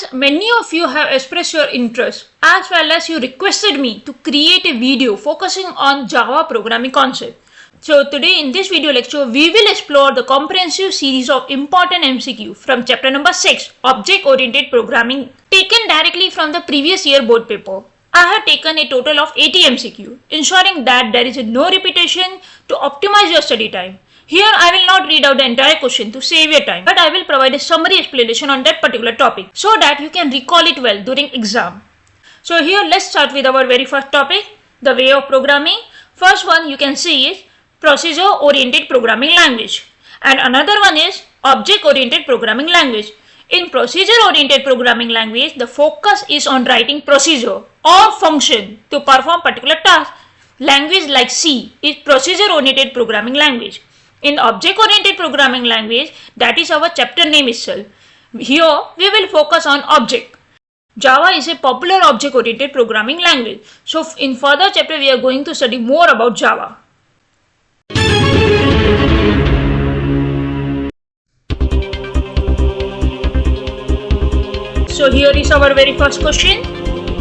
As many of you have expressed your interest as well as you requested me to create a video focusing on Java programming concept. So today in this video lecture, we will explore the comprehensive series of important MCQ from chapter number 6, Object Oriented Programming, taken directly from the previous year board paper. I have taken a total of 80 MCQ, ensuring that there is no repetition to optimize your study time. Here I will not read out the entire question to save your time, but I will provide a summary explanation on that particular topic so that you can recall it well during exam. So here let's start with our very first topic, the way of programming. First one you can see is procedure oriented programming language, and another one is object oriented programming language. In procedure oriented programming language, the focus is on writing procedure or function to perform particular task. Language like C is procedure oriented programming language. In object oriented programming language, that is our chapter name itself. Here we will focus on object. Java is a popular object oriented programming language. So in further chapter we are going to study more about Java. So here is our very first question.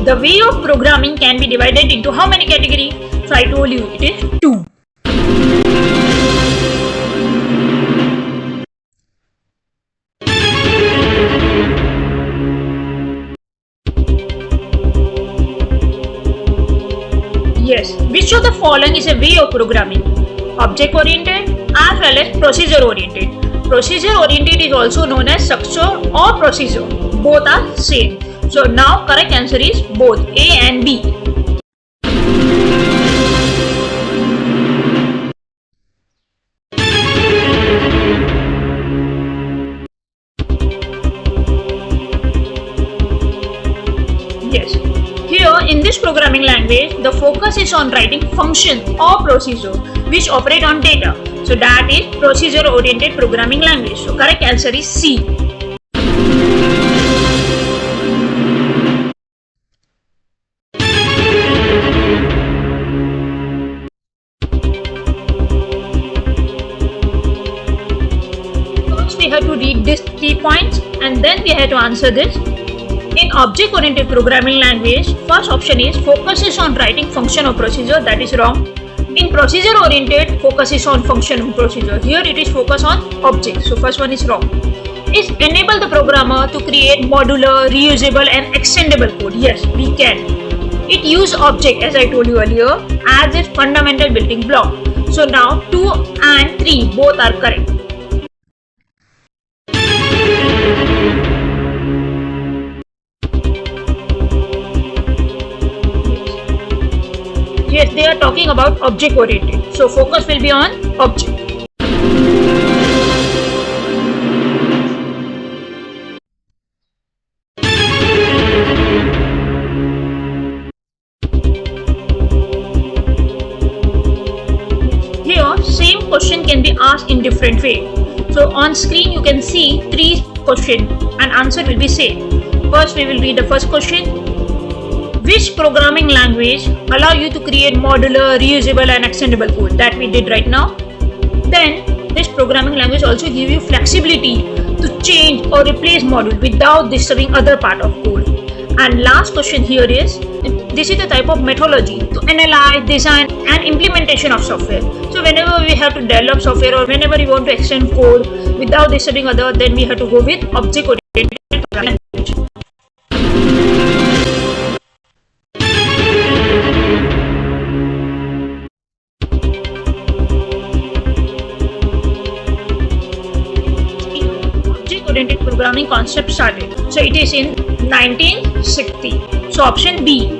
The way of programming can be divided into how many categories? So I told you it is 2. Yes, which of the following is a way of programming? Object oriented as well as procedure oriented. Procedure oriented is also known as structure or procedure. Both are same. So now correct answer is both A and B. Yes. Here in this programming language, the focus is on writing function or procedure which operate on data. So that is procedure oriented programming language. So correct answer is C. First we have to read these 3 points and then we have to answer this. In object-oriented programming language, first option is focuses on writing function or procedure. That is wrong. In procedure-oriented, focuses on function and procedure. Here it is focus on object. So first one is wrong. Is enable the programmer to create modular, reusable and extendable code. Yes, we can. It use object as I told you earlier as its fundamental building block. So now 2 and 3 both are correct. Yes, they are talking about object oriented. So focus will be on object. Here same question can be asked in different way. So on screen you can see 3 questions and answer will be same. First we will read the first question. Which programming language allow you to create modular, reusable and extendable code? That we did right now. Then this programming language also give you flexibility to change or replace module without disturbing other part of code. And last question here is, this is the type of methodology to analyze, design and implementation of software. So whenever we have to develop software or whenever we want to extend code without disturbing other, then we have to go with object oriented programming language. Oriented programming concept started. So it is in 1960. So option B.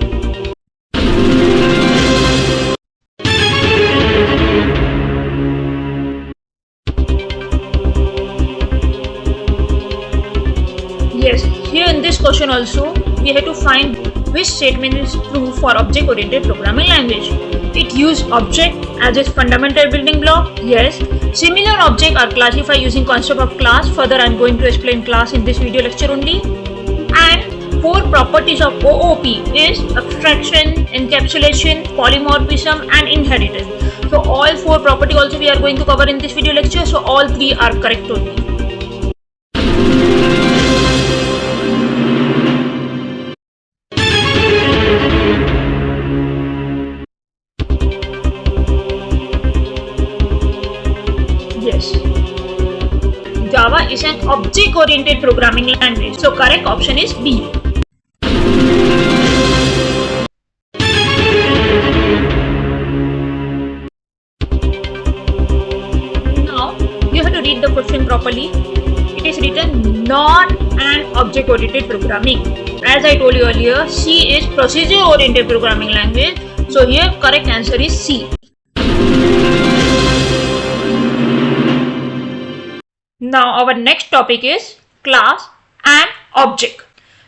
Yes, here in this question also we have to find which statement is true for object oriented programming language. It use object as its fundamental building block. Yes. Similar objects are classified using concept of class. Further I am going to explain class in this video lecture only. And 4 properties of OOP is abstraction, encapsulation, polymorphism and inheritance. So all 4 properties also we are going to cover in this video lecture. So all 3 are correct only. oriented programming language. So correct option is B. Now you have to read the question properly. It is written non and object oriented programming. As I told you earlier, C is procedure oriented programming language. So here correct answer is C. Now our next topic is class and object.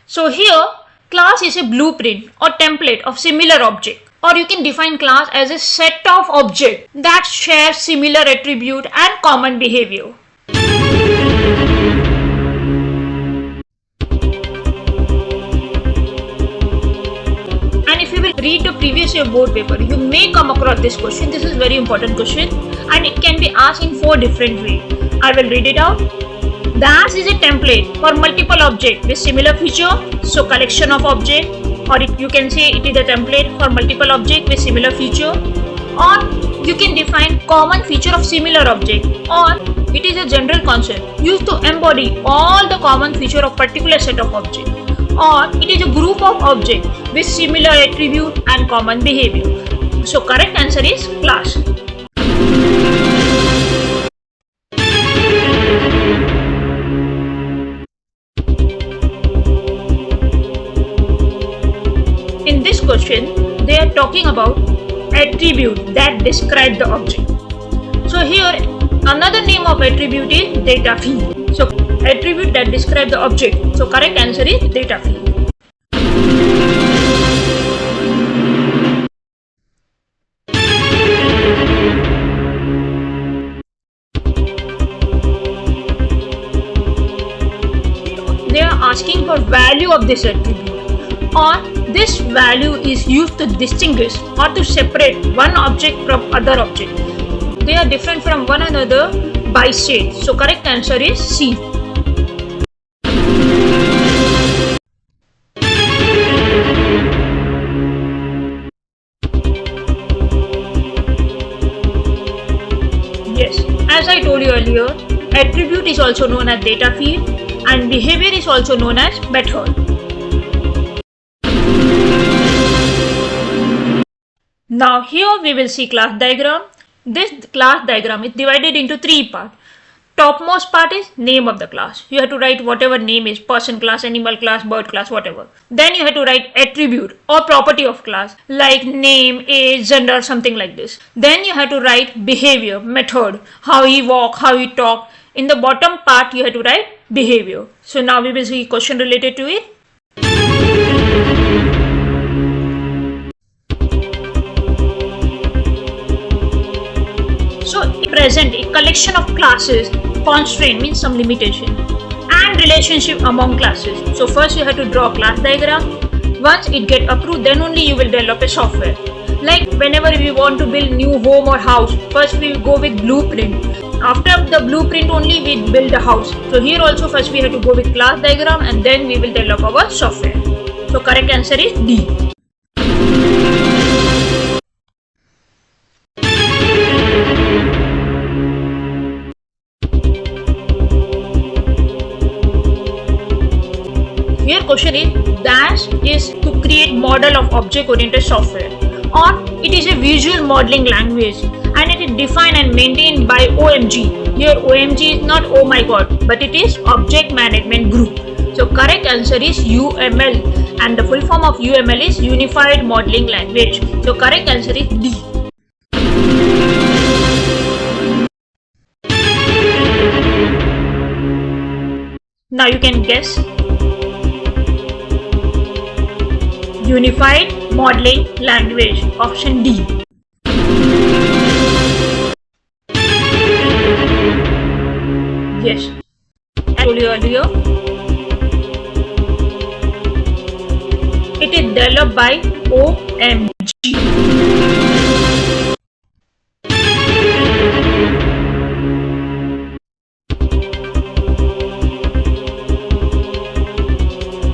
So here class is a blueprint or template of similar object, or you can define class as a set of objects that share similar attribute and common behavior. And if you will read the previous year board paper, you may come across this question. This is very important question and it can be asked in 4 different ways. I will read it out. The as is a template for multiple objects with similar feature. So collection of objects, or you can say it is a template for multiple objects with similar feature, or you can define common feature of similar object, or it is a general concept used to embody all the common feature of particular set of objects, or it is a group of objects with similar attribute and common behavior. So correct answer is class. In this question, they are talking about attribute that describe the object. So here, another name of attribute is data field. So attribute that describe the object. So correct answer is data field. They are asking for value of this attribute, or this value is used to distinguish or to separate one object from other object. They are different from one another by state. So correct answer is C. Yes, as I told you earlier, attribute is also known as data field and behavior is also known as method. Now here we will see class diagram. This class diagram is divided into 3 parts. Topmost part is name of the class. You have to write whatever name is, person class, animal class, bird class, whatever. Then you have to write attribute or property of class like name, age, gender, something like this. Then you have to write behavior, method, how he walk, how he talk. In the bottom part you have to write behavior. So now we will see question related to it. So present a collection of classes, constraint means some limitation, and relationship among classes. So first you have to draw a class diagram. Once it get approved, then only you will develop a software. Like whenever we want to build new home or house, first we go with blueprint. After the blueprint only we build the house. So here also first we have to go with class diagram and then we will develop our software. So correct answer is D. Here question is dash is to create model of object oriented software, or it is a visual modeling language and it is defined and maintained by OMG. Here OMG is not oh my god, but it is object management group. So correct answer is UML and the full form of UML is unified modeling language. So correct answer is D. Now you can guess. Unified modeling language, option D. Yes, I told you earlier. It is developed by OMG.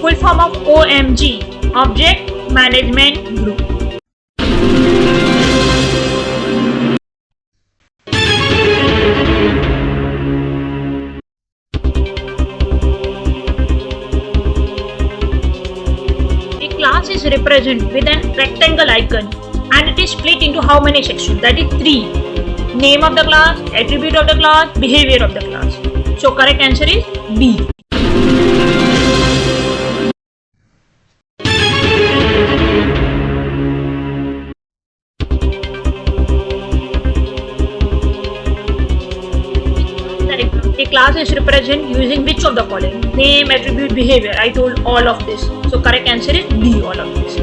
Full form of OMG, Object Management Group. is represented with a rectangle icon and it is split into how many sections? That is 3. Name of the class, attribute of the class, behavior of the class. So correct answer is B. A class is represented using which of the following? Name, attribute, behavior. I told all of this. So correct answer is B, all of this.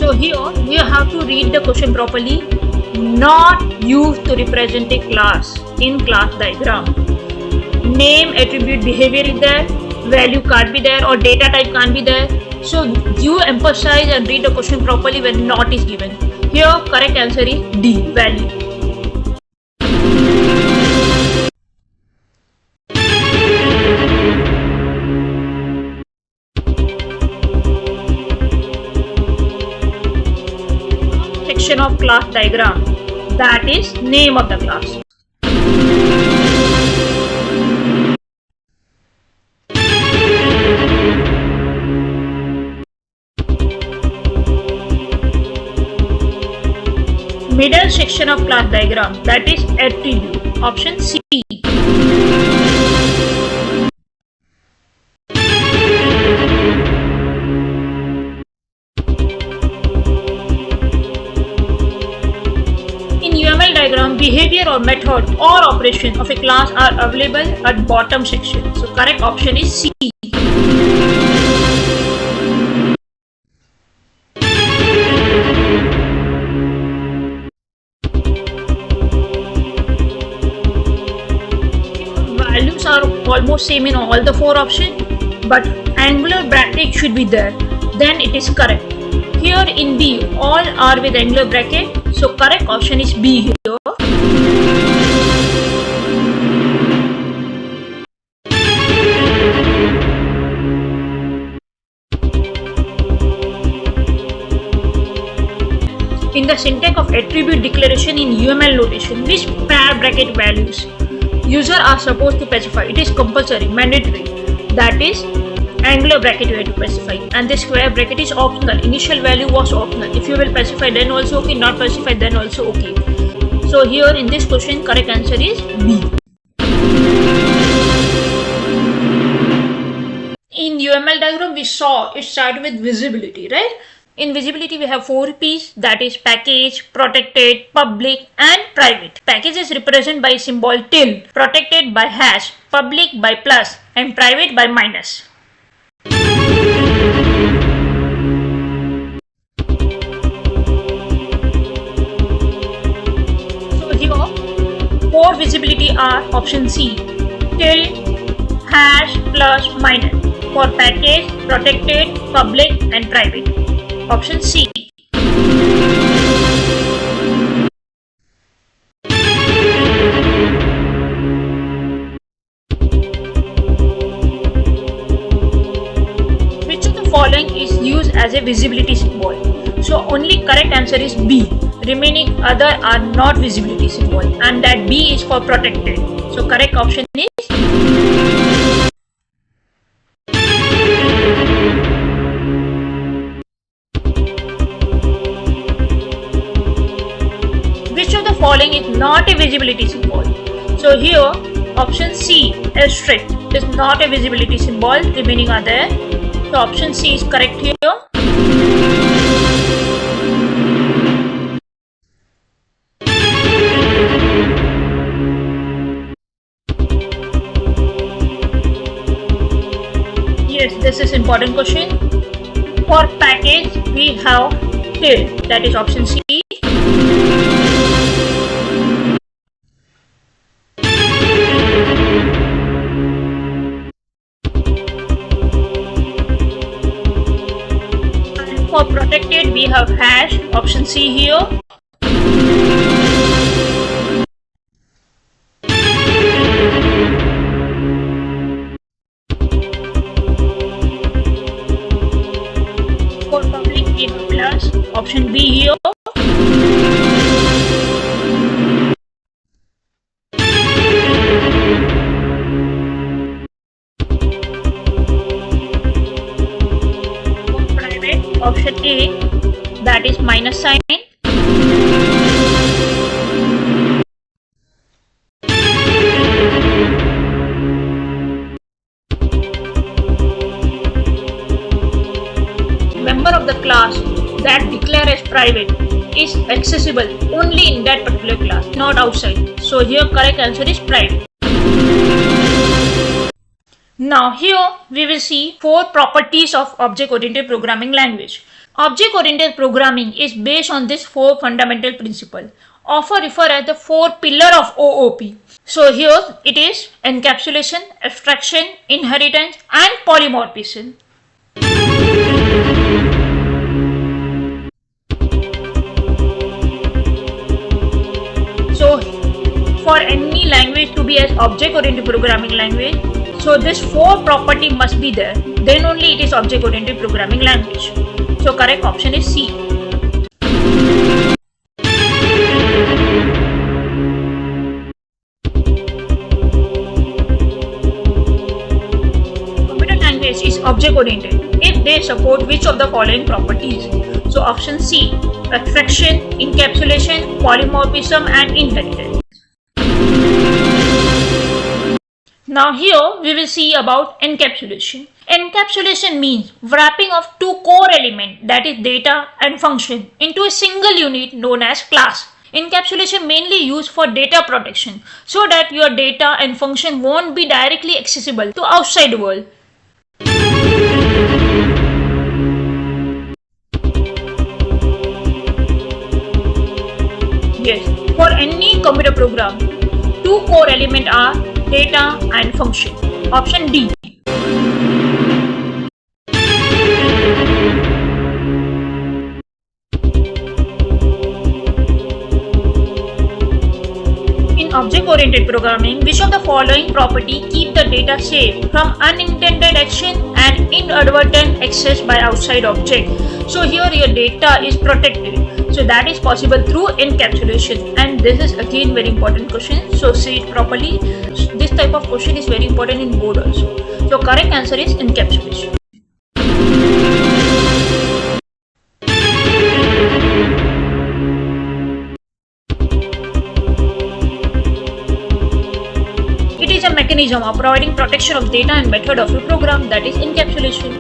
So here we have to read the question properly. Not used to represent a class in class diagram. Name, attribute, behavior is there. Value can't be there or data type can't be there. So you emphasize and read the question properly when not is given. Here correct answer is D, value. Section of class diagram, that is name of the class. Middle section of class diagram, that is attribute, option C. In UML diagram, behavior or method or operation of a class are available at bottom section. So correct option is C. Values are almost same in all the 4 options, but angular bracket should be there, then it is correct. Here in B, all are with angular bracket, so correct option is B here. In the syntax of attribute declaration in UML notation, which pair bracket values user are supposed to specify? It is compulsory, mandatory. That is angular bracket you have to specify, and the square bracket is optional. Initial value was optional. If you will specify then also okay, not specify then also okay. So here in this question correct answer is B. In UML diagram we saw it started with visibility, right? In visibility we have 4 P's, that is package, protected, public and private. Package is represented by symbol tilde, protected by hash, public by plus and private by minus. So here 4 visibility are option C, tilde, hash, plus, minus for package, protected, public and private. Option C. Which of the following is used as a visibility symbol? So only correct answer is B. Remaining other are not visibility symbol, and that B is for protected. So correct option is following is not a visibility symbol. So here option C, asterisk, is not a visibility symbol, remaining are there. So option C is correct here. Yes, this is important question. For package we have tilde, that is option C. For protected we have hash, option C here. For public we have plus, option B here. sign. Member of the class that declare as private is accessible only in that particular class, not outside. So here correct answer is private. Now here we will see 4 properties of object-oriented programming language. Object-oriented programming is based on these 4 fundamental principles, often referred as the 4 pillars of OOP. So here it is encapsulation, abstraction, inheritance and polymorphism. So for any language to be as object-oriented programming language, so this 4 property must be there, then only it is object-oriented programming language. So correct option is C. Computer language is object-oriented if they support which of the following properties. So option C, abstraction, encapsulation, polymorphism and inheritance. Now here we will see about encapsulation. Encapsulation means wrapping of 2 core elements, that is data and function, into a single unit known as class. Encapsulation mainly used for data protection so that your data and function won't be directly accessible to outside world. Yes, for any computer program, 2 core elements are data and function. Option D. In object-oriented programming, which of the following property keep the data safe from unintended action and inadvertent access by outside object? So here your data is protected. So that is possible through encapsulation, and this is again very important question. So see it properly. This type of question is very important in board also. So correct answer is encapsulation. It is a mechanism of providing protection of data and method of a program, that is encapsulation.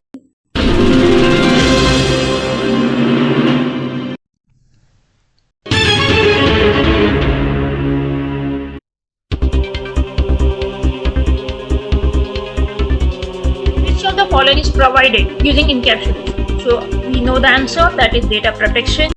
Which of the following is provided using encapsulation? So we know the answer, that is data protection.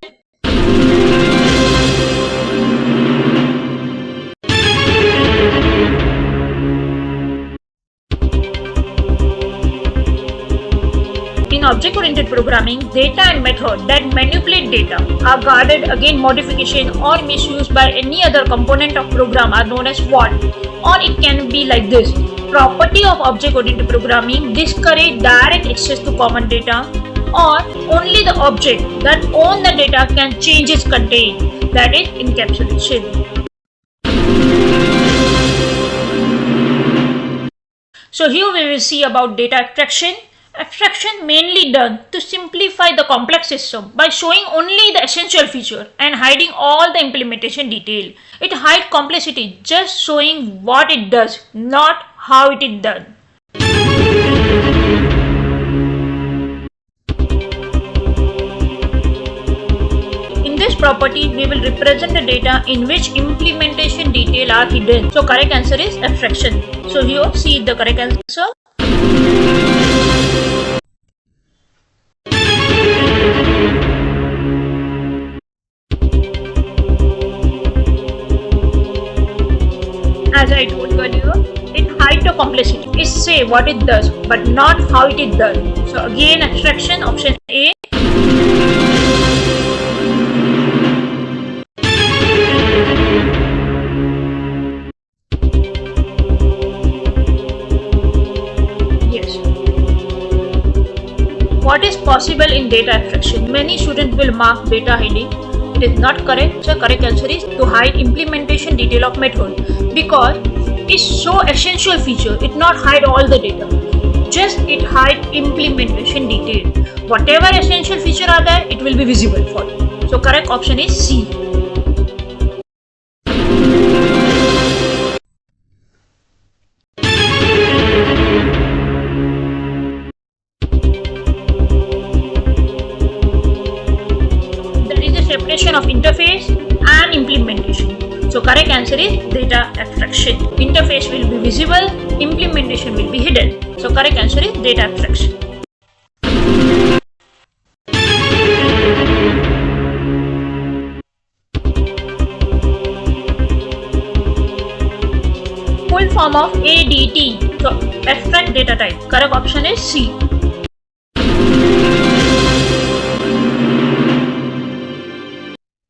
In object-oriented programming, data and method that manipulate data are guarded against modification or misuse by any other component of program are known as what? Or it can be like this. Property of object-oriented programming discourage direct access to common data, or only the object that own the data can change its content, that is encapsulation. So here we will see about data abstraction. Abstraction mainly done to simplify the complex system by showing only the essential feature and hiding all the implementation detail. It hides complexity, just showing what it does, not how it is done. In this property, we will represent the data in which implementation detail are hidden. So correct answer is abstraction. So here see the correct answer. As I told you earlier, it hides the complexity. It say what it does, but not how it is done. So again, abstraction, option A. Yes. What is possible in data abstraction? Many students will mark data hiding. It is not correct. So correct answer is to hide implementation detail of method, because it's so essential feature. It not hide all the data, just it hide implementation detail. Whatever essential feature are there, it will be visible for you. So correct option is C. There is a separation of interface and implementation. So correct answer is data abstraction. Interface will be visible, implementation will be hidden. So correct answer is data abstraction. Full form of ADT. So abstract data type. Correct option is C.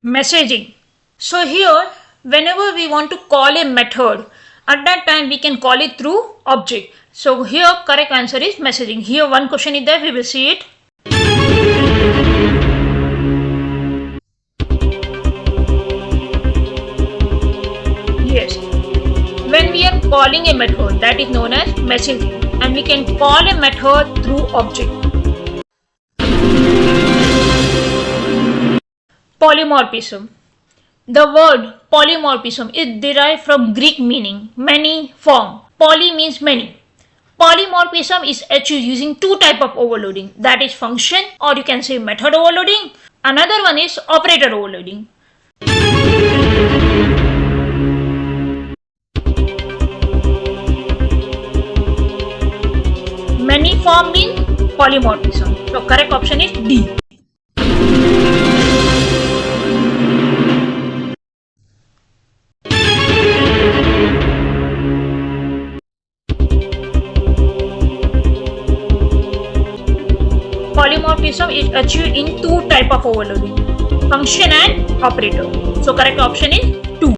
Messaging. So here, whenever we want to call a method, at that time we can call it through object. So here correct answer is messaging. Here one question is there, we will see it. Yes. When we are calling a method, that is known as messaging, and we can call a method through object. Polymorphism. The word polymorphism is derived from Greek meaning many form. Poly means many. Polymorphism is achieved using two types of overloading, that is function or you can say method overloading. Another one is operator overloading. Many form means polymorphism. So correct option is D. Polymorphism is achieved in two types of overloading, function and operator. So correct option is 2.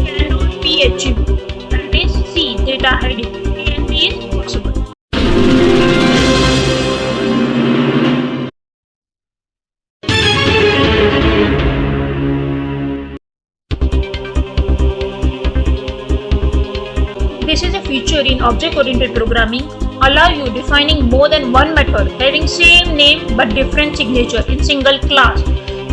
Cannot be achieved. That is C. Data hiding. A and B is possible. This is a feature in object-oriented programming, allow you defining more than one method having same name but different signature in single class.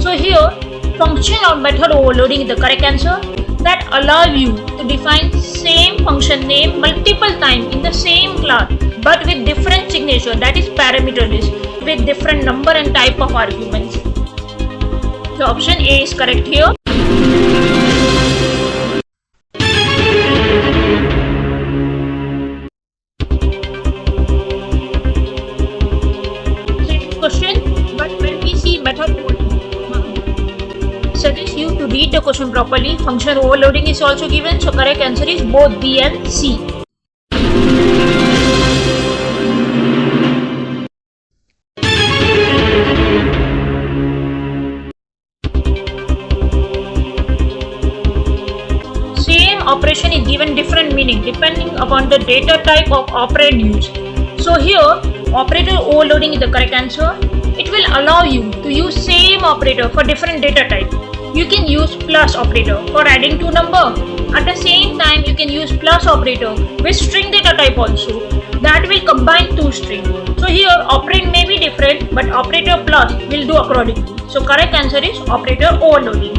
So here, function or method overloading is the correct answer, that allow you to define same function name multiple times in the same class but with different signature, that is parameter list, with different number and type of arguments. So option A is correct here. But when we see method overloading, suggest you to read the question properly. Function overloading is also given, so correct answer is both B and C. Same operation is given different meaning depending upon the data type of operand used. So here, operator overloading is the correct answer. It will allow you to use same operator for different data type. You can use plus operator for adding two number. At the same time, you can use plus operator with string data type also. That will combine two strings. So here, operand may be different, but operator plus will do accordingly. So correct answer is operator overloading.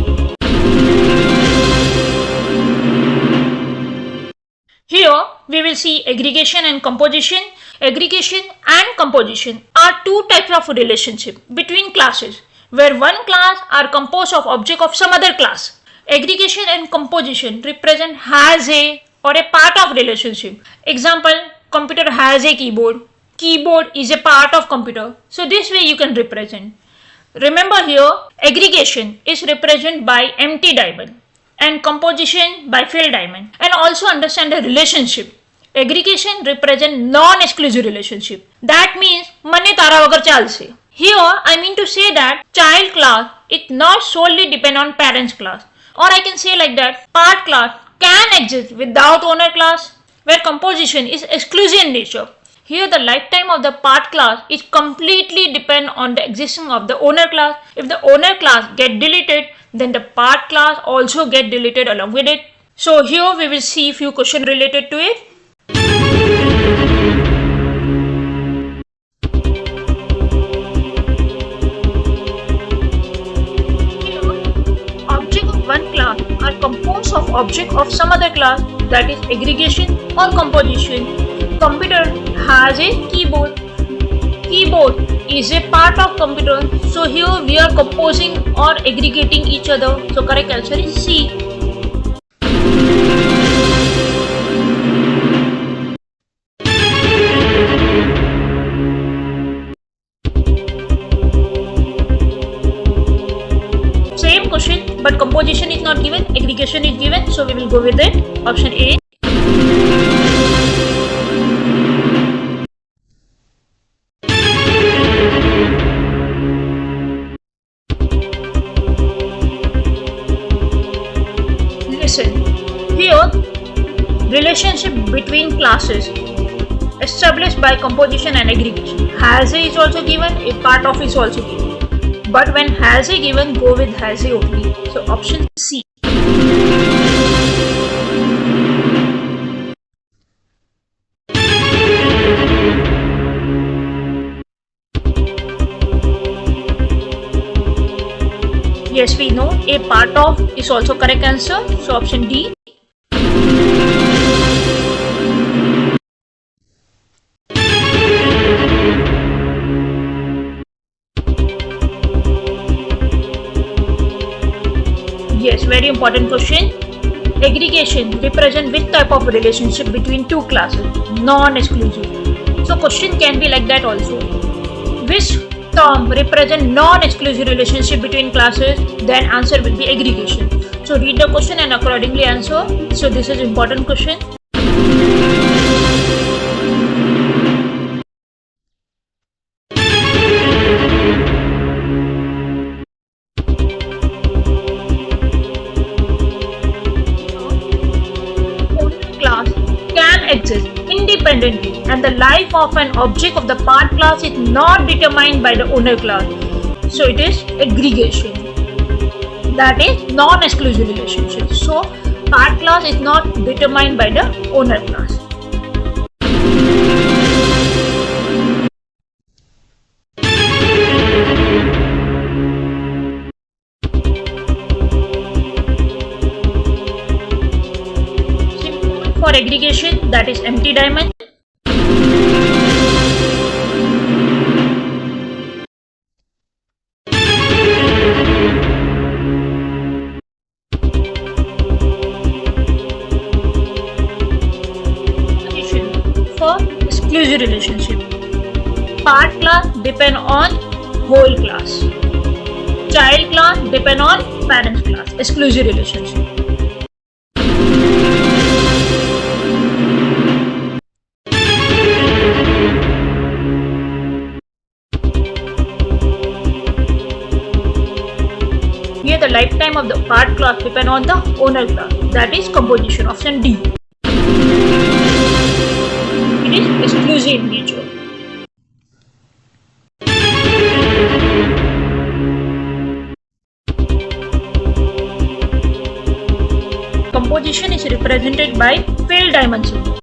Here, we will see aggregation and composition. Aggregation and composition are two types of relationship between classes where one class are composed of object of some other class. Aggregation and composition represent has a or a part of relationship. Example, computer has a keyboard. Keyboard is a part of computer. So this way you can represent. Remember here, aggregation is represented by empty diamond and composition by filled diamond. And also understand the relationship. Aggregation represent non-exclusive relationship. That means mane tara vagar chalse. Here I mean to say that child class it not solely depend on parents class, or I can say like that part class can exist without owner class, where composition is exclusive in nature. Here the lifetime of the part class is completely depend on the existence of the owner class. If the owner class get deleted, then the part class also get deleted along with it. So here we will see few questions related to it. Object of one class are composed of object of some other class, that is aggregation or composition. Computer has a keyboard. Keyboard is a part of computer. So here we are composing or aggregating each other. So correct answer is C. Same question, but composition is not given, aggregation is given. So we will go with it. Option A. Listen, here relationship between classes established by composition and aggregation. Has a is also given, a part of is also given. But when has a given, go with has a only. So option C. Yes, we know a part of is also correct answer. So option D. Yes, very important question. Aggregation represent which type of relationship between two classes? Non-exclusive. So question can be like that also. Which term represent non-exclusive relationship between classes? Then answer will be aggregation. So read the question and accordingly answer. So this is important question. Exist independently and the life of an object of the part class is not determined by the owner class. So it is aggregation. That is non-exclusive relationship. So part class is not determined by the owner class. For aggregation, that is empty diamond. For exclusive relationship, part class depend on whole class. Child class depend on parents class. Exclusive relationship. Here the lifetime of the part class depend on the owner class. That is composition. Option D. It is exclusive in nature. Composition is represented by filled diamond symbol.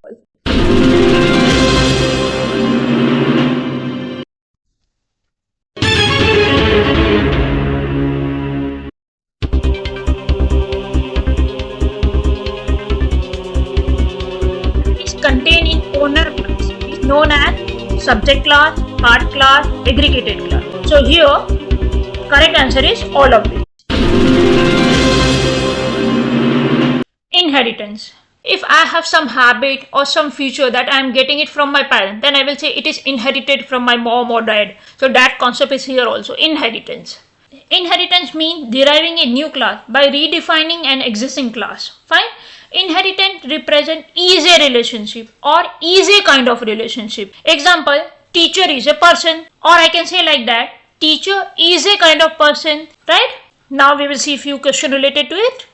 Contained in owner class is known as subject class, part class, aggregated class. So here correct answer is all of this. Inheritance. If I have some habit or some feature that I am getting it from my parent, then I will say it is inherited from my mom or dad. So that concept is here also. Inheritance. Inheritance means deriving a new class by redefining an existing class. Fine. Inheritance represent easy relationship or easy kind of relationship. Example, teacher is a person, or I can say like that, teacher is a kind of person, right? Now we will see a few questions related to it.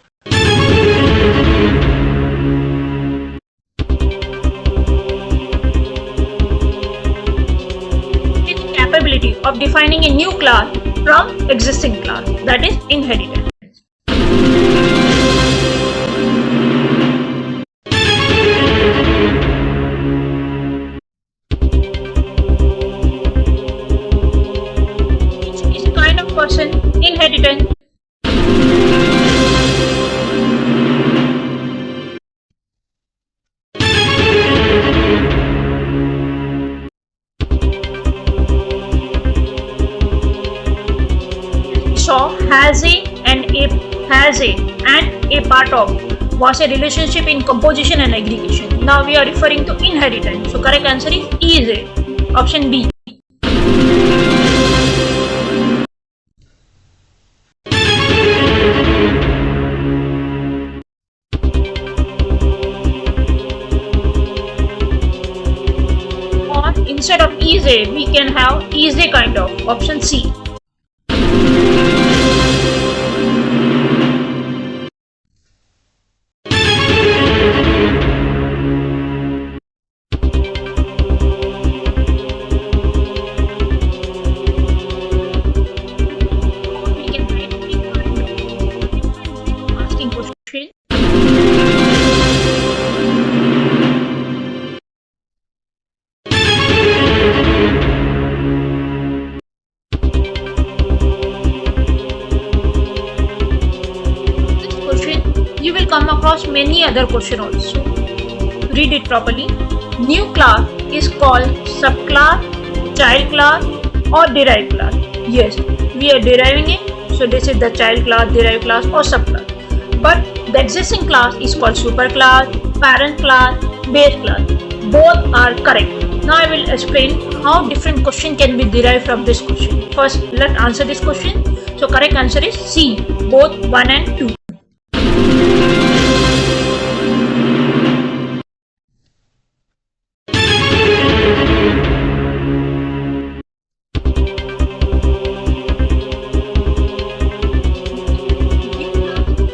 It is the capability of defining a new class from existing class, that is inheritance. has a, and a part of was a relationship in composition and aggregation. Now we are referring to inheritance. So correct answer is a. Option B. Or instead of is a, we can have is a kind of. Option C. You will come across many other questions also. Read it properly. New class is called subclass, child class or derived class. Yes, we are deriving it. So this is the child class, derived class or subclass. But the existing class is called superclass, parent class, base class. Both are correct. Now I will explain how different question can be derived from this question. First, let's answer this question. So correct answer is C, both 1 and 2.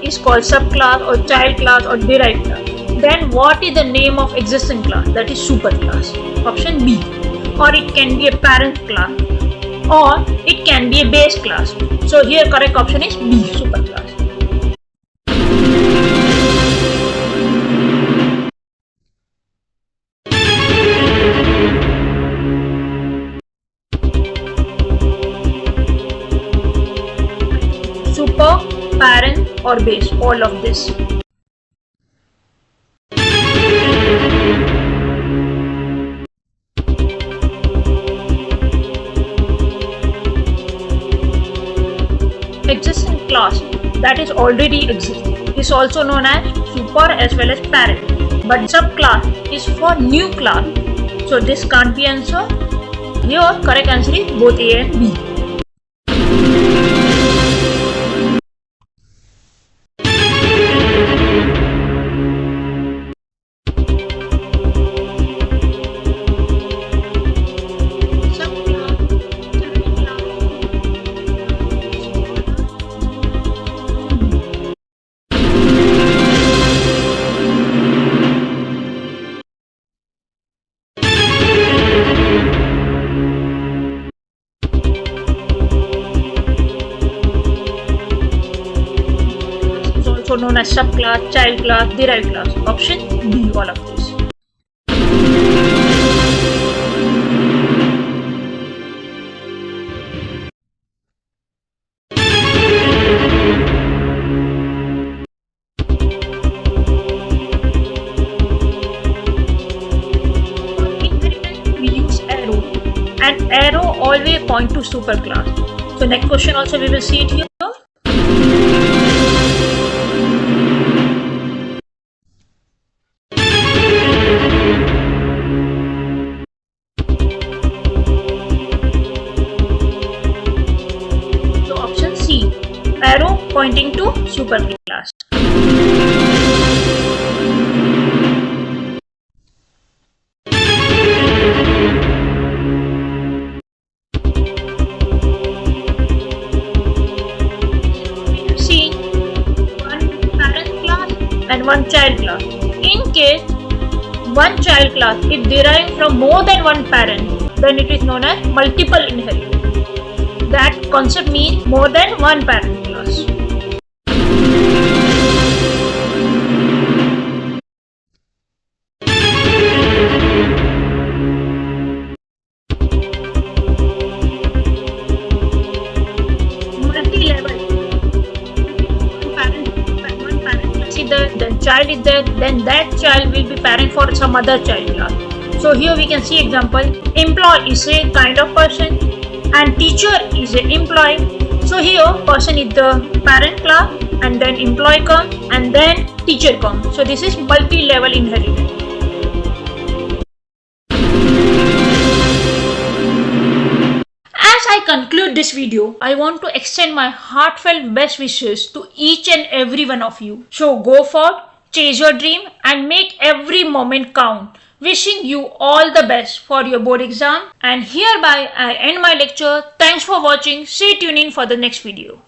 Is called subclass or child class or derived class. Then what is the name of existing class? That is superclass. Option B. Or it can be a parent class or it can be a base class. So here correct option is B, superclass. Super, parent or base, all of this. Existing class that is already existing is also known as super as well as parent, but subclass is for new class, so this can't be answer. Here correct answer is both A and B. Also known as subclass, child class, derived class. Option B, all of this. Inheritance, we use arrow, and arrow always point to superclass. So next question also we will see it here. Arrow pointing to superclass. See, one parent class and one child class. In case one child class is derived from more than one parent, then it is known as multiple inheritance. That concept means more than one parent class. Multi-level. One parent class is there, then child is there, then that child will be parent for some other child class. So here we can see example. Employee is a kind of person, and teacher is an employee. So here person is the parent class, and then employee come, and then teacher come. So this is multi-level inheritance. As I conclude this video, I want to extend my heartfelt best wishes to each and every one of you. So go forth, chase your dream, and make every moment count. Wishing you all the best for your board exam, and hereby I end my lecture. Thanks for watching. Stay tuned in for the next video.